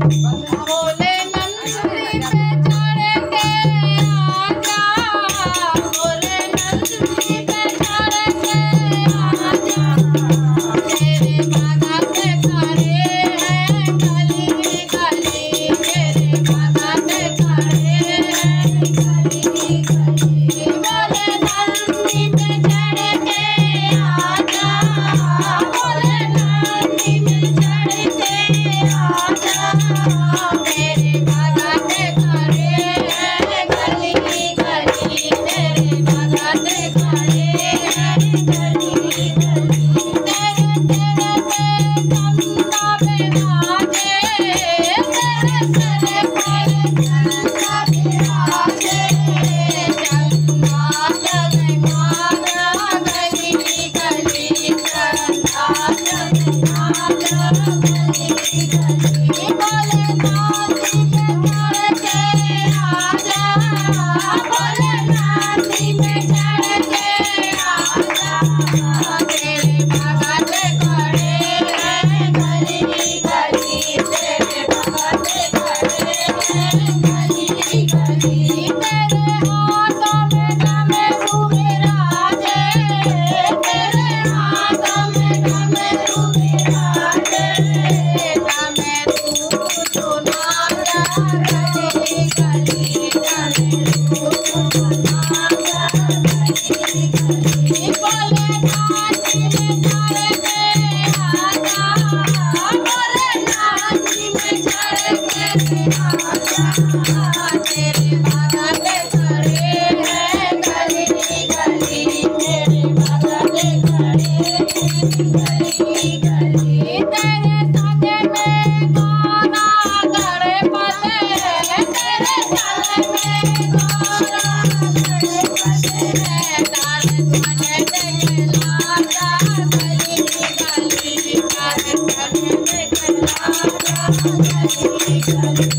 बोले नंदी पे चढ़ के आजा, बोले नंदी पे चढ़ के आजा, तेरे बाबा पे खड़े हैं गली गली, तेरे बाबा पे खड़े हैं गली गली। बोले नंदी पे चढ़ के आजा, बोले नंदी पे चढ़ के आजा, तेरे बाबा पे खड़े हैं गली गली, तेरे बाबा पे खड़े हैं गली गली। तेरे तेरे पे चंदा पे नाचे, तेरे तेरे पर चंदा बिराजे, चंदा जगमगा गली गली, चंदा जगमगा गली गली। बोले नांदी पे चढ़ के आजा, बोले नांदी पे चढ़ के आजा, तेरे बाबा पे खड़े हैं गली गली, तेरे बाबा पे खड़े हैं गली गली। तेरे हाथों में डमरू बिराजे, तेरे हाथों में डमरू बिराजे, डमरू सुनाता गली गली, डमरू सुनाता गली गली। बोले नांदी में चढ़ के आजा, बोले नांदी में चढ़ के आजा, तेरे बाबा पे खड़े हैं गली गली, तेरे बाबा पे खड़े हैं गली गली। तेरे साथे में गौरा गणपत है, तेरे साथे में गौरा गणपत है, तार तने देखलाता गली गली, तार तने देखलाता गली गली।